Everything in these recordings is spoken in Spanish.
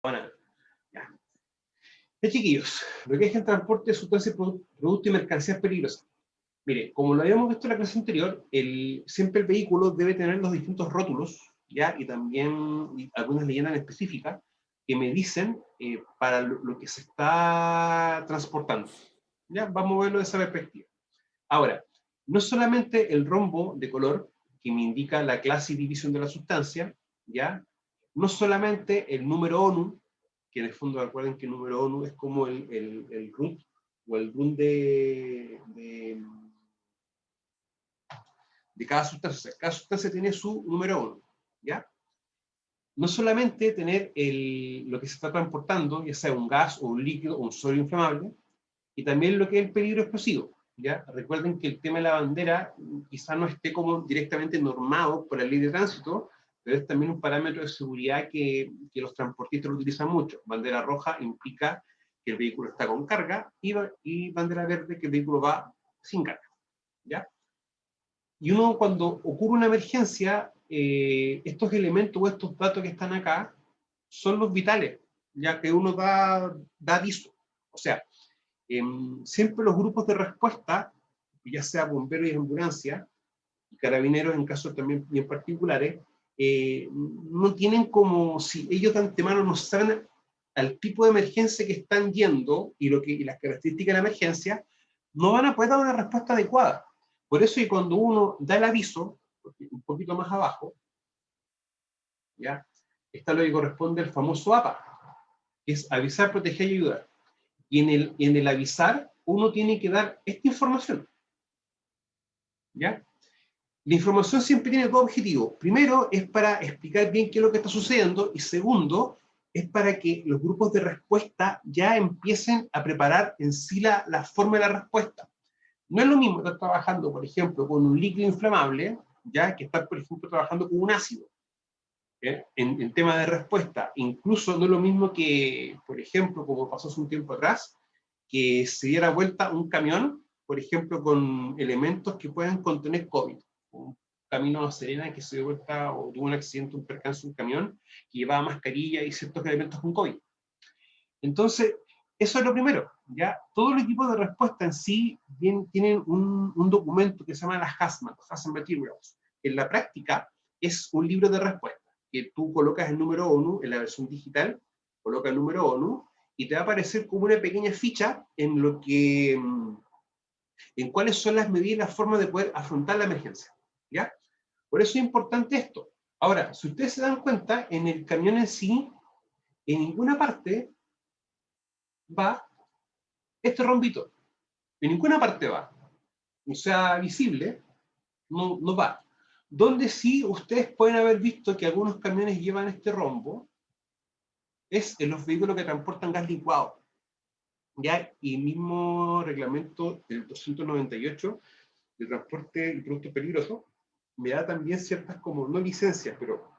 Bueno, ya. Chiquillos, lo que es el transporte de sustancias, productos y mercancías peligrosas. Mire, como lo habíamos visto en la clase anterior, siempre el vehículo debe tener los distintos rótulos, ¿ya? Y también algunas leyendas específicas que me dicen para lo que se está transportando. ¿Ya? Vamos a verlo de esa perspectiva. Ahora, no solamente el rombo de color, que me indica la clase y división de la sustancia, ¿ya? No solamente el número ONU, que en el fondo recuerden que el número ONU es como el root o el run de cada sustancia. O sea, cada sustancia tiene su número ONU, ¿ya? No solamente tener lo que se está transportando, ya sea un gas o un líquido o un sólido inflamable, y también lo que es el peligro explosivo. ¿Ya? Recuerden que el tema de la bandera quizá no esté como directamente normado por la ley de tránsito, pero es también un parámetro de seguridad que los transportistas lo utilizan mucho. Bandera roja implica que el vehículo está con carga y bandera verde que el vehículo va sin carga. ¿Ya? Y uno cuando ocurre una emergencia, estos elementos o estos datos que están acá son los vitales, ya que uno da aviso. O sea, siempre los grupos de respuesta, ya sea bomberos y ambulancia, y carabineros en casos también bien particulares, no tienen como, si ellos de antemano no saben al tipo de emergencia que están yendo y las características de la emergencia, no van a poder dar una respuesta adecuada. Por eso, y cuando uno da el aviso, un poquito más abajo, ¿ya? Está lo que corresponde al famoso APA, que es avisar, proteger y ayudar. Y en el avisar, uno tiene que dar esta información. ¿Ya? La información siempre tiene dos objetivos. Primero, es para explicar bien qué es lo que está sucediendo. Y segundo, es para que los grupos de respuesta ya empiecen a preparar en sí la forma de la respuesta. No es lo mismo estar trabajando, por ejemplo, con un líquido inflamable, ya que estar, por ejemplo, trabajando con un ácido. En tema de respuesta. Incluso no es lo mismo que, por ejemplo, como pasó hace un tiempo atrás, que se diera vuelta un camión, por ejemplo, con elementos que puedan contener COVID. Un camino a Serena que se dio vuelta o tuvo un accidente, un percance, un camión que llevaba mascarilla y ciertos elementos con COVID. Entonces, eso es lo primero. ¿Ya? Todos los equipos de respuesta en sí tienen un documento que se llama las HAZMAT, Hazard Materials. En la práctica es un libro de respuesta que tú colocas el número ONU en la versión digital, coloca el número ONU y te va a aparecer como una pequeña ficha en lo que en cuáles son las medidas y las formas de poder afrontar la emergencia. ¿Ya? Por eso es importante esto. Ahora, si ustedes se dan cuenta, en el camión en sí, en ninguna parte va este rombito. En ninguna parte va. O sea, visible, no va. Donde sí ustedes pueden haber visto que algunos camiones llevan este rombo es en los vehículos que transportan gas licuado. ¿Ya? Y mismo reglamento del 298 de transporte y productos peligrosos me da también ciertas, como no licencias, pero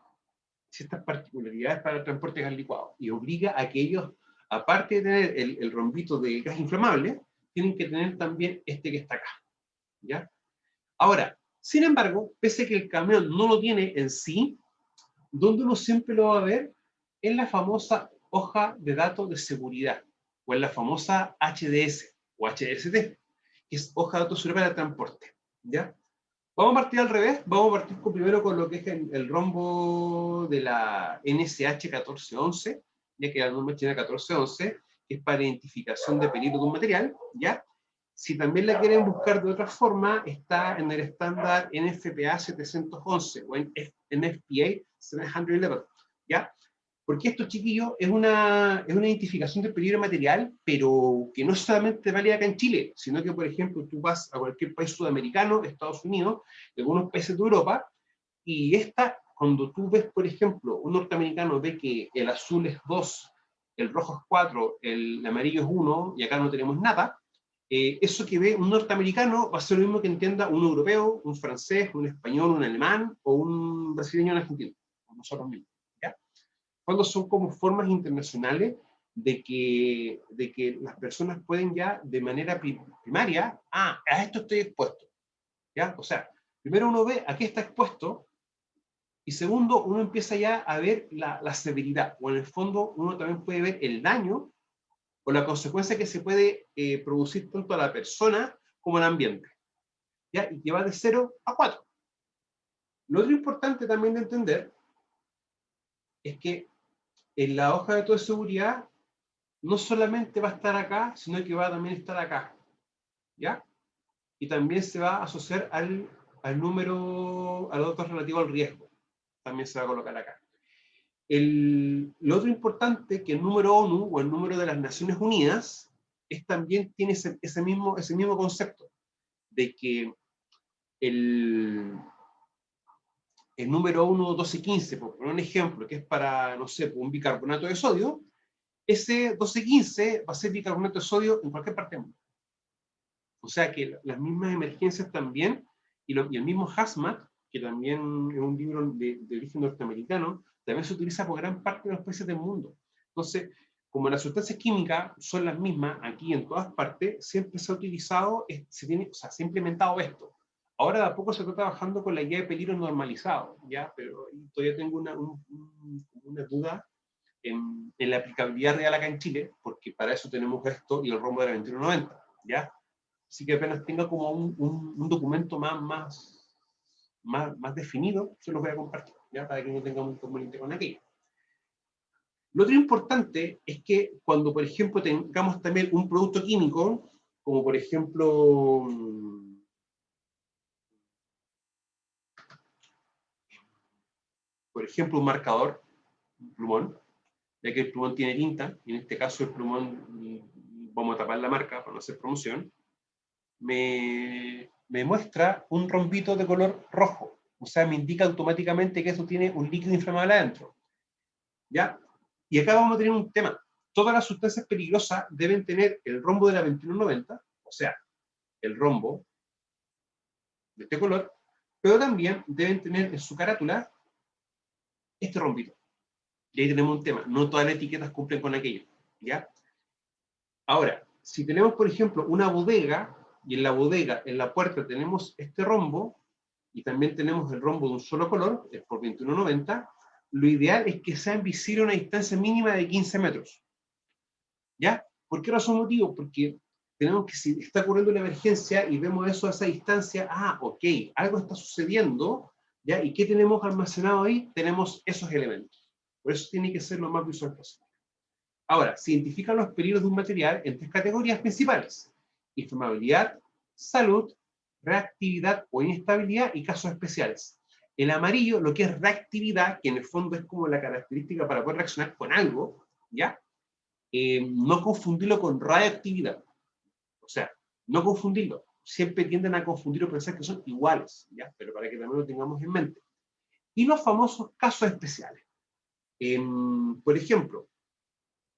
ciertas particularidades para el transporte de gas licuado. Y obliga a que ellos, aparte de tener el rombito de gas inflamable, tienen que tener también este que está acá. ¿Ya? Ahora, sin embargo, pese a que el camión no lo tiene en sí, donde uno siempre lo va a ver en la famosa hoja de datos de seguridad, o en la famosa HDS o HDST, que es hoja de datos para el transporte. ¿Ya? Vamos a partir al revés, vamos a partir primero con lo que es el rombo de la NSH 1411, ya que la norma china 1411, que es para identificación de peligro de un material, ¿ya? Si también la quieren buscar de otra forma, está en el estándar NFPA 711 o en NFPA 711, ¿ya? Porque esto, chiquillos, es una identificación del peligro material, pero que no es solamente válida acá en Chile, sino que, por ejemplo, tú vas a cualquier país sudamericano, Estados Unidos, algunos países de Europa, y cuando tú ves, por ejemplo, un norteamericano ve que el azul es 2, el rojo es 4, el amarillo es 1, y acá no tenemos nada, eso que ve un norteamericano va a ser lo mismo que entienda un europeo, un francés, un español, un alemán, o un brasileño, un argentino, nosotros mismos. ¿Ya? Cuando son como formas internacionales de que las personas pueden ya de manera primaria, a esto estoy expuesto. ¿Ya? O sea, primero uno ve a qué está expuesto, Y segundo, uno empieza ya a ver la severidad, o en el fondo uno también puede ver el daño o la consecuencia que se puede producir tanto a la persona como al ambiente, ¿ya? Y que va de 0 a 4. Lo otro importante también de entender es que en la hoja de toda seguridad no solamente va a estar acá, sino que va a también estar acá, ¿ya? Y también se va a asociar al número, al otro relativo al riesgo. También se va a colocar acá. Lo otro importante que el número ONU o el número de las Naciones Unidas también tiene ese mismo concepto de que el número 1, 12, 15, por poner un ejemplo, que es para, no sé, un bicarbonato de sodio, ese 12, 15 va a ser bicarbonato de sodio en cualquier parte del mundo. O sea que las mismas emergencias también, y el mismo hazmat, que también es un libro de origen norteamericano, también se utiliza por gran parte de los países del mundo. Entonces, como las sustancias químicas son las mismas aquí en todas partes, siempre se ha utilizado, se ha implementado esto. Ahora de a poco se está trabajando con la idea de peligro normalizado, ¿ya? Pero todavía tengo una duda en la aplicabilidad real acá en Chile, porque para eso tenemos esto y el rombo de la 2190, ¿ya? Así que apenas tenga como un documento más definido, se los voy a compartir, ¿ya? Para que no tengamos un inconveniente con aquello. Lo otro importante es que cuando, por ejemplo, tengamos también un producto químico, como por ejemplo, un marcador, un plumón, ya que el plumón tiene tinta, y en este caso el plumón, vamos a tapar la marca para no hacer promoción, me muestra un rombito de color rojo. O sea, me indica automáticamente que eso tiene un líquido inflamable adentro. ¿Ya? Y acá vamos a tener un tema. Todas las sustancias peligrosas deben tener el rombo de la 2190, o sea, el rombo de este color, pero también deben tener en su carátula este rombito. Y ahí tenemos un tema. No todas las etiquetas cumplen con aquello. ¿Ya? Ahora, si tenemos, por ejemplo, una bodega, y en la bodega, en la puerta, tenemos este rombo, y también tenemos el rombo de un solo color, es por 2190, lo ideal es que sea visible a una distancia mínima de 15 metros. ¿Ya? ¿Por qué razón motivo? Porque tenemos que, si está ocurriendo una emergencia y vemos eso a esa distancia, ok, algo está sucediendo, ¿ya? ¿Y qué tenemos almacenado ahí? Tenemos esos elementos. Por eso tiene que ser lo más visual posible. Ahora, se identifican los peligros de un material en 3 categorías principales: inflamabilidad, salud, reactividad o inestabilidad y casos especiales. El amarillo, lo que es reactividad, que en el fondo es como la característica para poder reaccionar con algo, ¿ya? No confundirlo con radioactividad. O sea, no confundirlo. Siempre tienden a confundir o pensar que son iguales, ¿ya? Pero para que también lo tengamos en mente. Y los famosos casos especiales. Por ejemplo,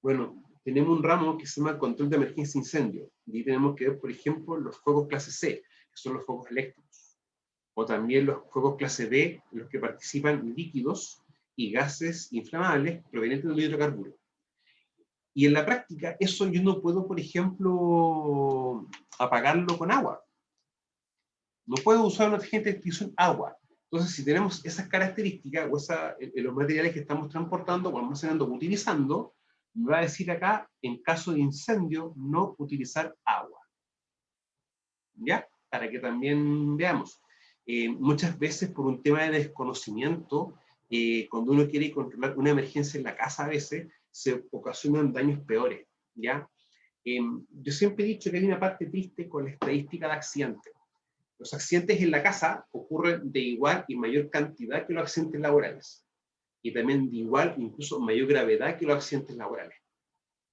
bueno, tenemos un ramo que se llama control de emergencia e incendio. Y tenemos que ver, por ejemplo, los fuegos clase C, que son los fuegos eléctricos. O también los fuegos clase D, en los que participan líquidos y gases inflamables provenientes de un hidrocarburo. Y en la práctica, eso yo no puedo, por ejemplo, apagarlo con agua. No puedo usar un agente de extinción agua. Entonces, si tenemos esas características o los materiales que estamos transportando o almacenando o utilizando, me va a decir acá, en caso de incendio, no utilizar agua. ¿Ya? Para que también veamos. Muchas veces, por un tema de desconocimiento, cuando uno quiere controlar una emergencia en la casa, a veces se ocasionan daños peores. ¿Ya? Yo siempre he dicho que hay una parte triste con la estadística de accidentes. Los accidentes en la casa ocurren de igual y mayor cantidad que los accidentes laborales. Y también de igual, incluso mayor gravedad que los accidentes laborales.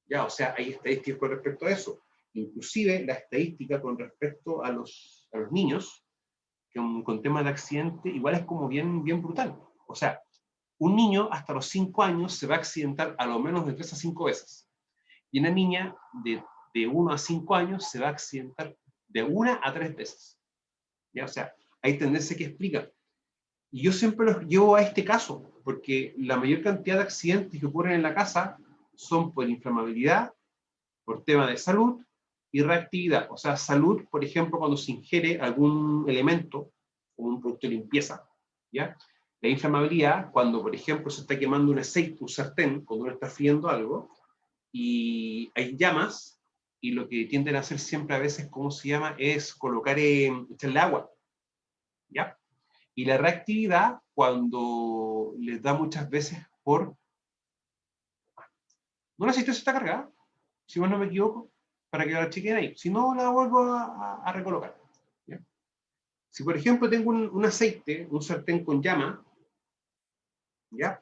¿Ya? O sea, hay estadísticas con respecto a eso. Inclusive la estadística con respecto a los niños, con temas de accidente, igual es como bien brutal. O sea, un niño hasta los 5 años se va a accidentar a lo menos de 3 a 5 veces. Y una niña de 1 a 5 años se va a accidentar de 1 a 3 veces. ¿Ya? O sea, hay tendencia que explica. Y yo siempre los llevo a este caso, porque la mayor cantidad de accidentes que ocurren en la casa son por inflamabilidad, por tema de salud y reactividad. O sea, salud, por ejemplo, cuando se ingiere algún elemento, como un producto de limpieza, ¿ya? La inflamabilidad, cuando, por ejemplo, se está quemando un aceite, un sartén, cuando uno está friendo algo, y hay llamas, y lo que tienden a hacer siempre a veces, ¿cómo se llama?, es colocar, echarle agua, ¿ya? Y la reactividad, cuando les da muchas veces por... No necesito esta cargada, si no me equivoco, para que la chequen ahí. Si no, la vuelvo a recolocar, ¿ya? Si, por ejemplo, tengo un aceite, un sartén con llama, ¿ya?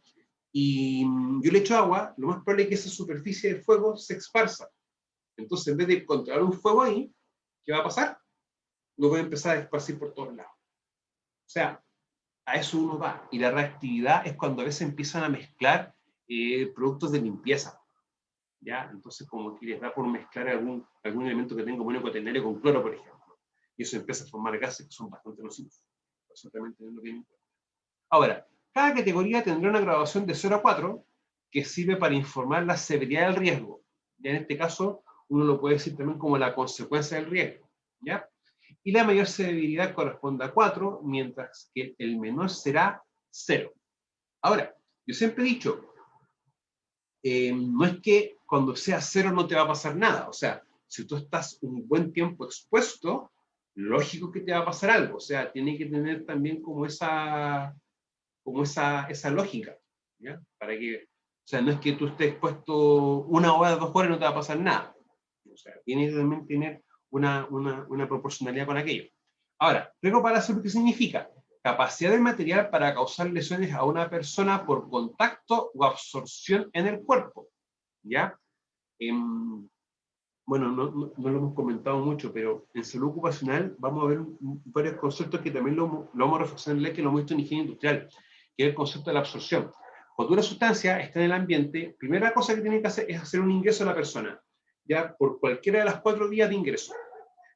Y yo le echo agua, lo más probable es que esa superficie de fuego se esparza. Entonces, en vez de controlar un fuego ahí, ¿qué va a pasar? Lo voy a empezar a esparcir por todos lados. O sea, a eso uno va. Y la reactividad es cuando a veces empiezan a mezclar productos de limpieza, ¿ya? Entonces, como que les da por mezclar algún elemento que tenga amonio cuaternario con cloro, por ejemplo. Y eso empieza a formar gases que son bastante nocivos. Eso también tenerlo bien en cuenta. Ahora, cada categoría tendrá una graduación de 0 a 4 que sirve para informar la severidad del riesgo. Ya en este caso, uno lo puede decir también como la consecuencia del riesgo, ¿ya? Y la mayor severidad corresponde a 4, mientras que el menor será 0. Ahora, yo siempre he dicho, no es que cuando sea 0 no te va a pasar nada. O sea, si tú estás un buen tiempo expuesto, lógico que te va a pasar algo. O sea, tiene que tener también como esa lógica, ¿ya? Para que, o sea, no es que tú estés expuesto 1 hora, 2 horas y no te va a pasar nada. O sea, tiene que también tener una proporcionalidad con aquello. Ahora, riesgo para la salud, ¿qué significa? Capacidad del material para causar lesiones a una persona por contacto o absorción en el cuerpo, ¿ya? Bueno, no lo hemos comentado mucho, pero en salud ocupacional vamos a ver varios conceptos que también lo vamos a reflexionar en la que lo hemos visto en higiene industrial, que es el concepto de la absorción. Cuando una sustancia está en el ambiente, primera cosa que tiene que hacer es hacer un ingreso a la persona, ya por cualquiera de las 4 vías de ingreso.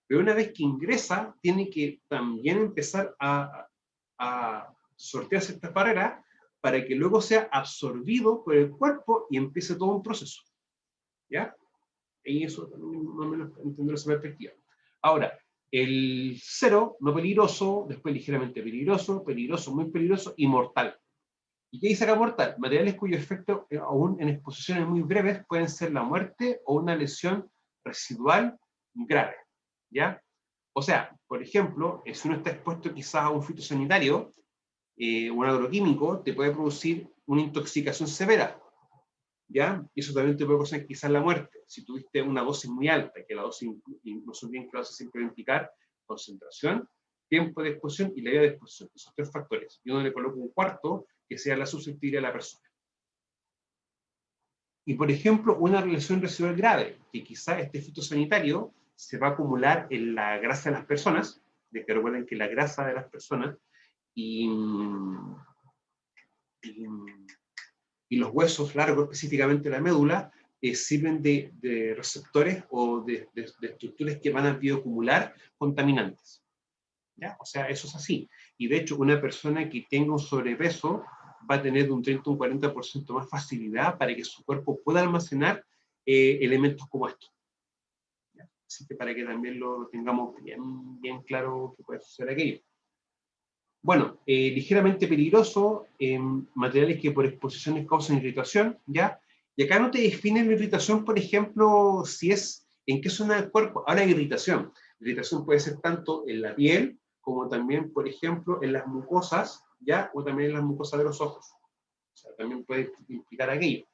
Pero una vez que ingresa, tiene que también empezar a sortear ciertas barreras para que luego sea absorbido por el cuerpo y empiece todo un proceso, ¿ya? Y eso también más o menos entender esa perspectiva. Ahora, el 0, no peligroso, después ligeramente peligroso, peligroso, muy peligroso y mortal. ¿Y qué dice acá mortal? Materiales cuyo efecto, aún en exposiciones muy breves, pueden ser la muerte o una lesión residual grave, ¿ya? O sea, por ejemplo, si uno está expuesto quizás a un fitosanitario, un agroquímico, te puede producir una intoxicación severa, ¿ya? Y eso también te puede causar quizás la muerte. Si tuviste una dosis muy alta, que la dosis, no son bien claras, siempre implicar concentración, tiempo de exposición y la vía de exposición. Esos 3 factores. Yo no le coloco un cuarto que sea la susceptible a la persona. Y, por ejemplo, una lesión residual grave, que quizás este fitosanitario se va a acumular en la grasa de las personas, de que recuerden que la grasa de las personas y y los huesos largos, específicamente la médula, sirven de receptores o de estructuras que van a bioacumular contaminantes, ¿ya? O sea, eso es así. Y de hecho, una persona que tenga un sobrepeso va a tener de un 30 a un 40% más facilidad para que su cuerpo pueda almacenar elementos como estos, ¿ya? Así que para que también lo tengamos bien claro que puede suceder aquello. Bueno, ligeramente peligroso, materiales que por exposiciones causan irritación, ¿ya? Y acá no te definen la irritación, por ejemplo, si es en qué zona del cuerpo. Ahora hay irritación. La irritación puede ser tanto en la piel, como también, por ejemplo, en las mucosas, ¿ya? O también en las mucosas de los ojos. O sea, también puede implicar aquello.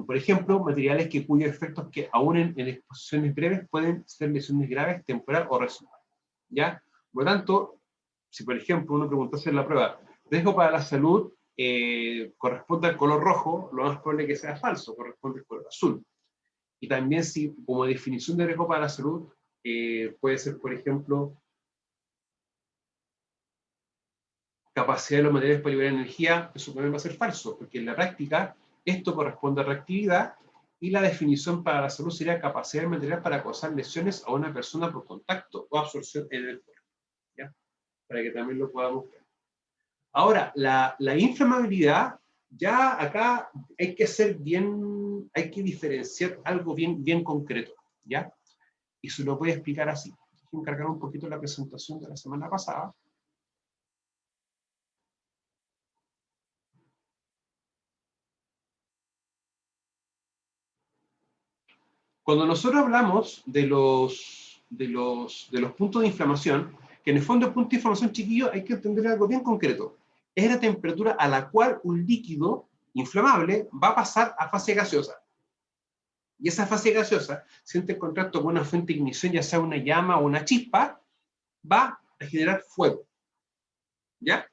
Por ejemplo, materiales cuyos efectos que aún en exposiciones breves pueden ser lesiones graves, temporal o residual, ¿ya? Por lo tanto, si por ejemplo uno preguntase en la prueba, riesgo para la salud corresponde al color rojo, lo más probable es que sea falso, corresponde al color azul. Y también si como definición de riesgo para la salud puede ser, por ejemplo, capacidad de los materiales para liberar energía, eso también va a ser falso, porque en la práctica esto corresponde a reactividad y la definición para la salud sería capacidad del material para causar lesiones a una persona por contacto o absorción en el cuerpo, ¿ya? Para que también lo podamos ver. Ahora, la inflamabilidad, ya acá hay que ser bien, hay que diferenciar algo bien concreto, ¿ya? Y se lo voy a explicar así. Voy a encargar un poquito la presentación de la semana pasada. Cuando nosotros hablamos de los puntos de inflamación, que en el fondo el punto de inflamación, chiquillo, hay que entender algo bien concreto. Es la temperatura a la cual un líquido inflamable va a pasar a fase gaseosa. Y esa fase gaseosa, si entra en contacto con una fuente de ignición, ya sea una llama o una chispa, va a generar fuego. ¿Ya?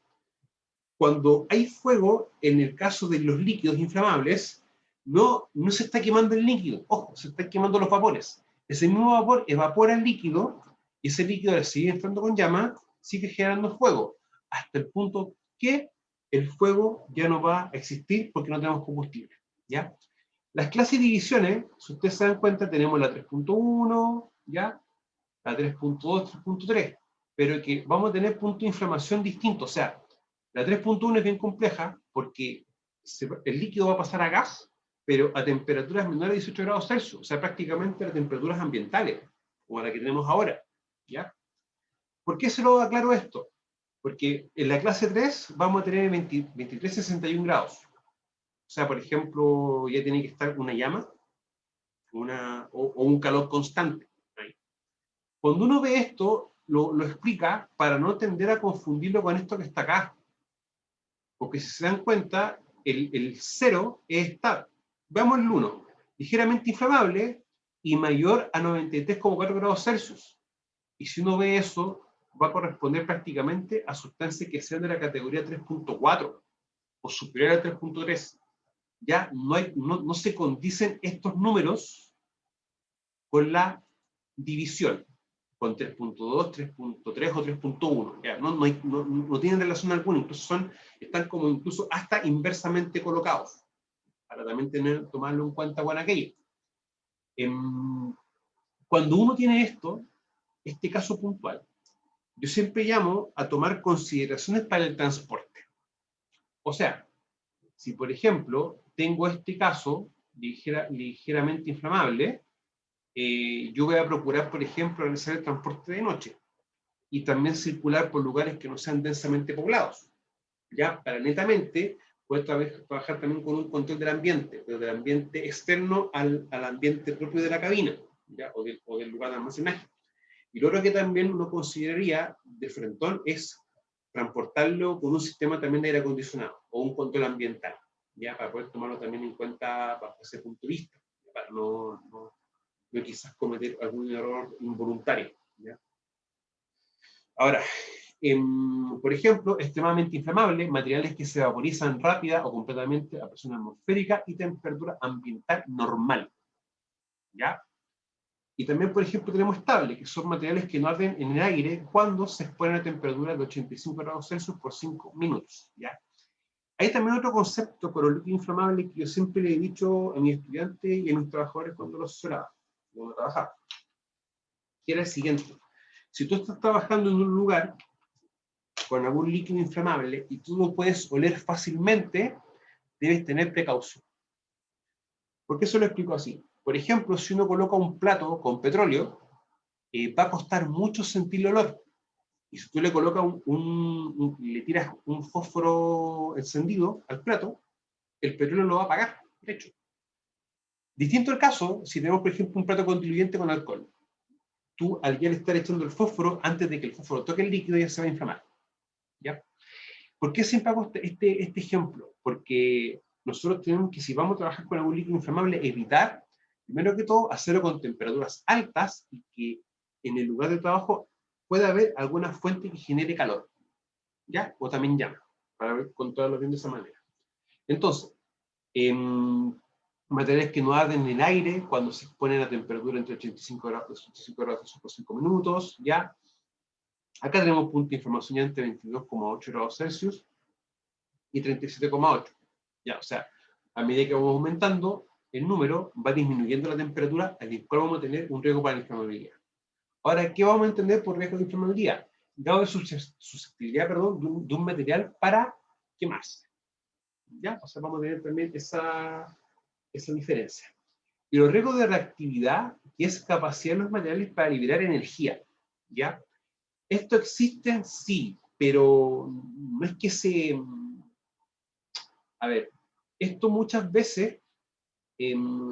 Cuando hay fuego, en el caso de los líquidos inflamables, no se está quemando el líquido, ojo, se están quemando los vapores. Ese mismo vapor evapora el líquido, y ese líquido, al seguir entrando con llama, sigue generando fuego, hasta el punto que el fuego ya no va a existir porque no tenemos combustible. ¿Ya? Las clases de divisiones, si ustedes se dan cuenta, tenemos la 3.1, ¿ya? La 3.2, 3.3, pero que vamos a tener puntos de inflamación distintos. O sea, la 3.1 es bien compleja porque el líquido va a pasar a gas, pero a temperaturas menores de 18 grados Celsius, o sea, prácticamente a temperaturas ambientales, como la que tenemos ahora. ¿Ya? ¿Por qué se lo aclaro esto? Porque en la clase 3 vamos a tener 23, 61 grados. O sea, por ejemplo, ya tiene que estar una llama o un calor constante. Ahí. Cuando uno ve esto, lo explica para no tender a confundirlo con esto que está acá. Porque si se dan cuenta, el 0 es estable. Veamos el 1. Ligeramente inflamable y mayor a 93,4 grados Celsius. Y si uno ve eso, va a corresponder prácticamente a sustancias que sean de la categoría 3.4 o superior a 3.3. Ya no se condicen estos números con la división, con 3.2, 3.3 o 3.1. No tienen relación alguna, incluso están como incluso hasta inversamente colocados, para también tomarlo en cuenta con aquello. Cuando uno tiene este caso puntual, yo siempre llamo a tomar consideraciones para el transporte. O sea, si por ejemplo tengo este caso ligeramente inflamable, yo voy a procurar, por ejemplo, realizar el transporte de noche y también circular por lugares que no sean densamente poblados. Ya, para netamente, poder trabajar también con un control del ambiente, pero del ambiente externo al ambiente propio de la cabina, ¿ya? O del lugar de almacenaje. Y lo otro que también uno consideraría de frentón es transportarlo con un sistema también de aire acondicionado o un control ambiental, ¿ya? Para poder tomarlo también en cuenta bajo ese punto de vista, para no quizás cometer algún error involuntario. ¿Ya? Ahora, por ejemplo, extremadamente inflamable, materiales que se vaporizan rápida o completamente a presión atmosférica y temperatura ambiental normal. ¿Ya? Y también, por ejemplo, tenemos estable, que son materiales que no arden en el aire cuando se exponen a temperaturas de 85 grados Celsius por 5 minutos. ¿Ya? Hay también otro concepto con el líquido inflamable que yo siempre le he dicho a mis estudiantes y a mis trabajadores cuando los asesoraba, cuando trabajaba, que era el siguiente. Si tú estás trabajando en un lugar con algún líquido inflamable y tú lo puedes oler fácilmente, debes tener precaución. ¿Por qué se lo explico así? Por ejemplo, si uno coloca un plato con petróleo, va a costar mucho sentir el olor. Y si tú le colocas le tiras un fósforo encendido al plato, el petróleo lo va a apagar, de hecho. Distinto el caso, si tenemos, por ejemplo, un plato con diluyente con alcohol. Tú, al ya le estar echando el fósforo, antes de que el fósforo toque el líquido, ya se va a inflamar. ¿Ya? ¿Por qué siempre hago este ejemplo? Porque nosotros tenemos que, si vamos a trabajar con algún líquido inflamable, evitar, primero que todo, hacerlo con temperaturas altas y que en el lugar de trabajo pueda haber alguna fuente que genere calor, ¿ya? O también llama, para controlarlo bien de esa manera. Entonces, materiales que no arden en el aire cuando se exponen a temperatura entre 85 grados por 5 minutos, ¿ya? Acá tenemos punto de inflamación ya entre 22,8 grados Celsius y 37,8. Ya, o sea, a medida que vamos aumentando el número, va disminuyendo la temperatura, al cual vamos a tener un riesgo para la inflamabilidad. Ahora, ¿qué vamos a entender por riesgo de inflamabilidad? Grado de susceptibilidad, perdón, de un material para quemarse. ¿Ya? O sea, vamos a tener también esa diferencia. Y los riesgos de reactividad, que es capacidad de los materiales para liberar energía. ¿Ya? Esto existe, sí, pero no es que a ver, esto muchas veces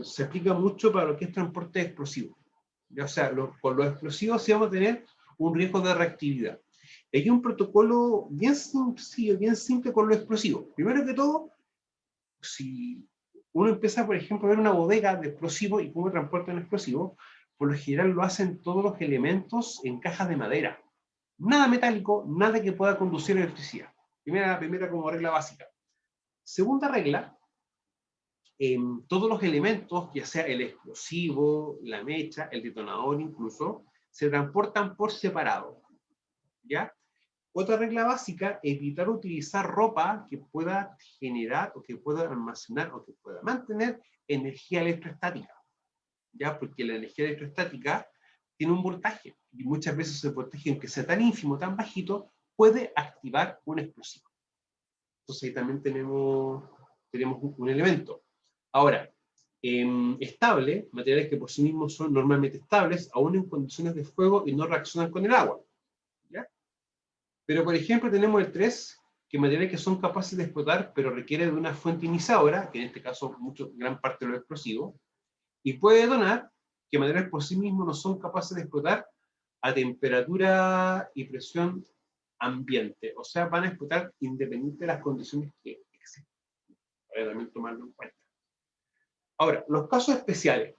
se aplica mucho para lo que es transporte de explosivos. O sea, con los explosivos sí vamos a tener un riesgo de reactividad. Hay un protocolo bien sencillo, bien simple con los explosivos. Primero que todo, si uno empieza, por ejemplo, a ver una bodega de explosivos y cómo transportan explosivos, por lo general lo hacen todos los elementos en cajas de madera. Nada metálico, nada que pueda conducir a electricidad. Primera como regla básica. Segunda regla, todos los elementos, ya sea el explosivo, la mecha, el detonador incluso, se transportan por separado. ¿Ya? Otra regla básica, evitar utilizar ropa que pueda generar o que pueda almacenar o que pueda mantener energía electrostática. ¿Ya? Porque la energía electrostática tiene un voltaje y muchas veces ese voltaje, aunque sea tan ínfimo, tan bajito, puede activar un explosivo. Entonces ahí también tenemos un elemento. Ahora, estable, materiales que por sí mismos son normalmente estables, aún en condiciones de fuego y no reaccionan con el agua. ¿Ya? Pero, por ejemplo, tenemos el 3, que materiales que son capaces de explotar, pero requiere de una fuente iniciadora, que en este caso gran parte de los explosivos, y puede detonar, que materiales por sí mismos no son capaces de explotar a temperatura y presión ambiente. O sea, van a explotar independiente de las condiciones que existen. Para también tomarlo en cuenta. Ahora, los casos especiales.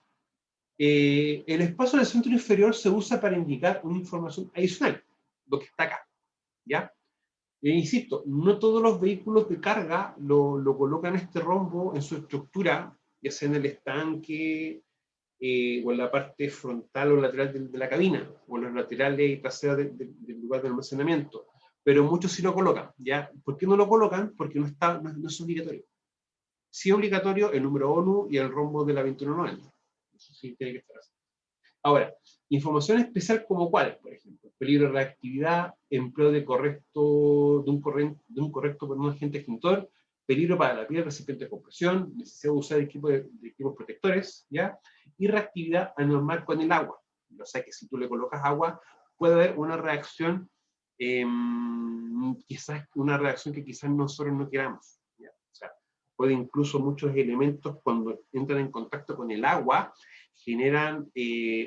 El espacio del centro inferior se usa para indicar una información adicional, lo que está acá. ¿Ya? Insisto, no todos los vehículos de carga lo colocan este rombo en su estructura, ya sea en el estanque, o en la parte frontal o lateral de la cabina, o en los laterales y traseras del lugar de almacenamiento. Pero muchos sí lo colocan, ¿ya? ¿Por qué no lo colocan? Porque no es obligatorio. Sí es obligatorio el número ONU y el rombo de la 2190. Eso sí tiene que estar así. Ahora, información especial como cuáles, por ejemplo, peligro de reactividad, empleo de un correcto agente extintor, peligro para la piel, recipiente de compresión, necesidad de usar equipos protectores, ¿ya? Y reactividad anormal con el agua. O sea que si tú le colocas agua, puede haber una reacción, quizás una reacción que quizás nosotros no queramos, ¿ya? O sea, puede incluso muchos elementos cuando entran en contacto con el agua, generan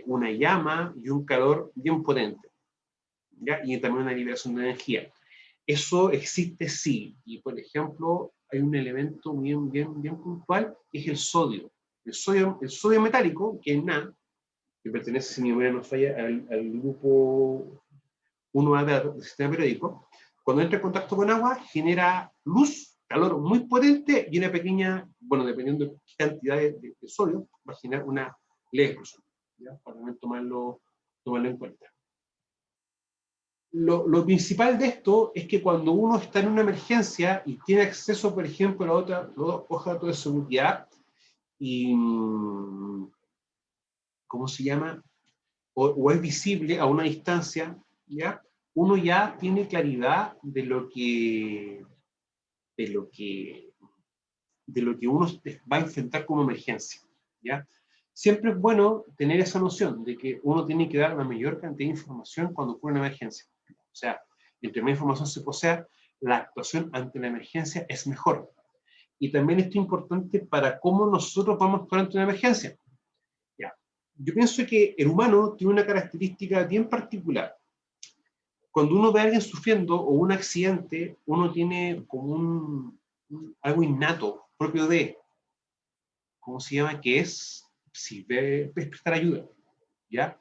una llama y un calor bien potente, ¿ya? Y también una liberación de energía. Eso existe sí, y por ejemplo, hay un elemento bien puntual, que es el sodio. El sodio metálico, que es NaN, que pertenece, si mi memoria no falla, al grupo 1A del sistema periódico, cuando entra en contacto con agua, genera luz, calor muy potente y una pequeña, bueno, dependiendo de qué cantidad de sodio, va a generar una leve explosión, ¿ya? Para también tomarlo en cuenta. Lo principal de esto es que cuando uno está en una emergencia y tiene acceso, por ejemplo, a la otra hoja de seguridad y, ¿cómo se llama? O es visible a una distancia, ¿ya? Uno ya tiene claridad de lo que uno va a enfrentar como emergencia, ¿ya? Siempre es bueno tener esa noción de que uno tiene que dar la mayor cantidad de información cuando ocurre una emergencia. O sea, entre más información se posea, la actuación ante la emergencia es mejor. Y también esto es importante para cómo nosotros vamos a actuar ante una emergencia. ¿Ya? Yo pienso que el humano tiene una característica bien particular. Cuando uno ve a alguien sufriendo o un accidente, uno tiene como algo innato, propio de, ¿cómo se llama? Que es prestar ayuda, ¿ya?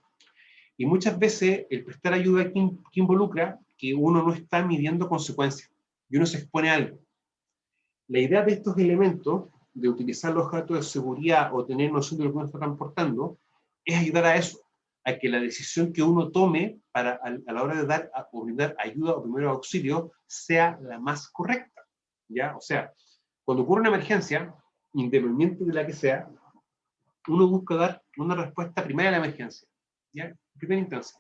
Y muchas veces el prestar ayuda que involucra que uno no está midiendo consecuencias y uno se expone a algo. La idea de estos elementos, de utilizar los datos de seguridad o tener noción de lo que uno está transportando, es ayudar a eso, a que la decisión que uno tome a la hora de dar o brindar ayuda o primero auxilio sea la más correcta, ¿ya? O sea, cuando ocurre una emergencia, independiente de la que sea, uno busca dar una respuesta primaria a la emergencia, ¿ya? En primera instancia.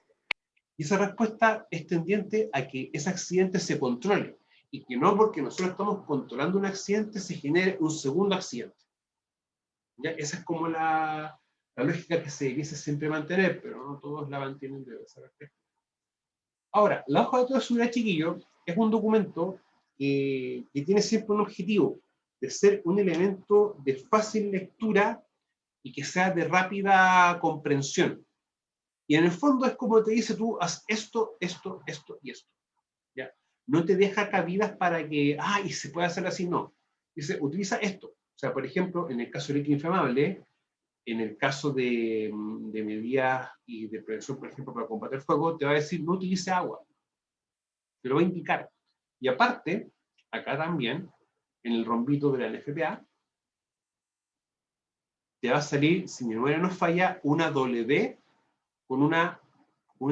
Y esa respuesta es tendiente a que ese accidente se controle, y que no porque nosotros estamos controlando un accidente se genere un segundo accidente. ¿Ya? Esa es como la lógica que se debiese siempre mantener, pero no todos la mantienen de esa perspectiva. Ahora, la hoja de datos de seguridad, chiquillo, es un documento que tiene siempre un objetivo de ser un elemento de fácil lectura y que sea de rápida comprensión. Y en el fondo es como te dice, tú haz esto, esto, esto y esto. ¿Ya? No te deja cabidas para que, y se puede hacer así, no. Dice, utiliza esto. O sea, por ejemplo, en el caso del líquido inflamable, en el caso de medidas y de prevención, por ejemplo, para combatir fuego, te va a decir, no utilice agua. Te lo va a indicar. Y aparte, acá también, en el rombito de la NFPA, te va a salir, si mi memoria no falla, una W con una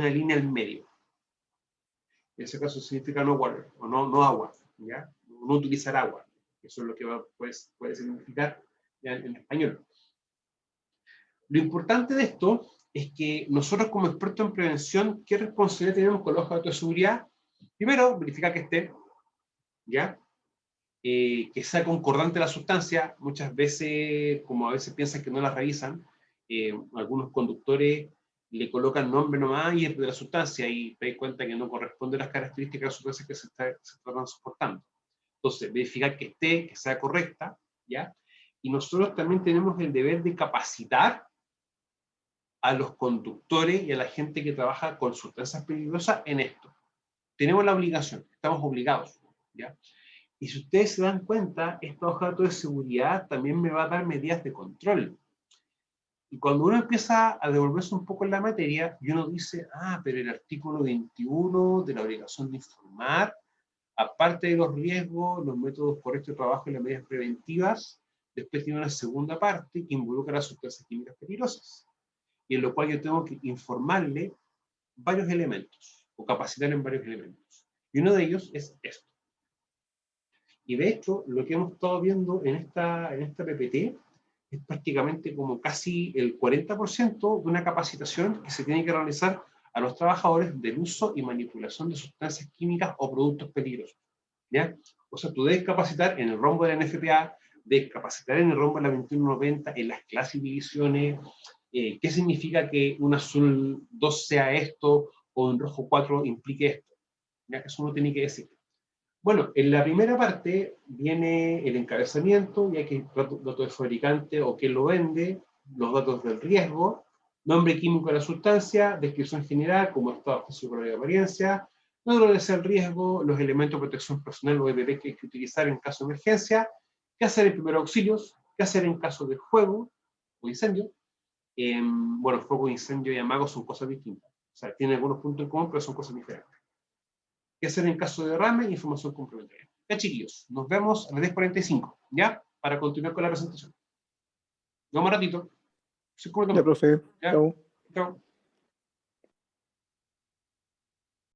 línea al medio. En ese caso significa no water, o no agua, ¿ya? No utilizar agua. Eso es lo que puede significar ya en español. Lo importante de esto es que nosotros como expertos en prevención, ¿qué responsabilidad tenemos con los datos de seguridad? Primero, verificar que esté, ¿ya? Que sea concordante la sustancia. Muchas veces, como a veces piensan que no la revisan, algunos conductores le colocan nombre nomás y es de la sustancia y te das cuenta que no corresponde a las características de la sustancia que se está transportando. Entonces, verificar que esté, que sea correcta, ¿ya? Y nosotros también tenemos el deber de capacitar a los conductores y a la gente que trabaja con sustancias peligrosas en esto. Tenemos la obligación, estamos obligados, ¿ya? Y si ustedes se dan cuenta, esta hoja de seguridad también me va a dar medidas de control. Y cuando uno empieza a devolverse un poco en la materia, y uno dice, pero el artículo 21 de la obligación de informar, aparte de los riesgos, los métodos correctos de trabajo y las medidas preventivas, después tiene una segunda parte que involucra las sustancias químicas peligrosas, y en lo cual yo tengo que informarle varios elementos, o capacitar en varios elementos. Y uno de ellos es esto. Y de hecho, lo que hemos estado viendo en esta PPT es prácticamente como casi el 40% de una capacitación que se tiene que realizar a los trabajadores del uso y manipulación de sustancias químicas o productos peligrosos. ¿Ya? O sea, tú debes capacitar en el rombo de la NFPA, debes capacitar en el rombo de la 2190, en las clases y divisiones, qué significa que un azul 2 sea esto, o un rojo 4 implique esto. ¿Ya? Eso uno tiene que decir. Bueno, en la primera parte viene el encabezamiento, ya que datos de fabricante o quién lo vende, los datos del riesgo, nombre químico de la sustancia, descripción general, como estado físico de apariencia, naturaleza del riesgo, los elementos de protección personal o EPP que hay que utilizar en caso de emergencia, qué hacer en primeros auxilios, qué hacer en caso de fuego o incendio. Bueno, fuego, incendio y amago son cosas distintas. O sea, tienen algunos puntos en común, pero son cosas diferentes. ¿Qué hacer en caso de derrame? Información complementaria. Ya, chiquillos, nos vemos a las 10:45, ¿ya? Para continuar con la presentación. Nos vemos un ratito. Ya, profe. ¿Ya? Chao. Chao.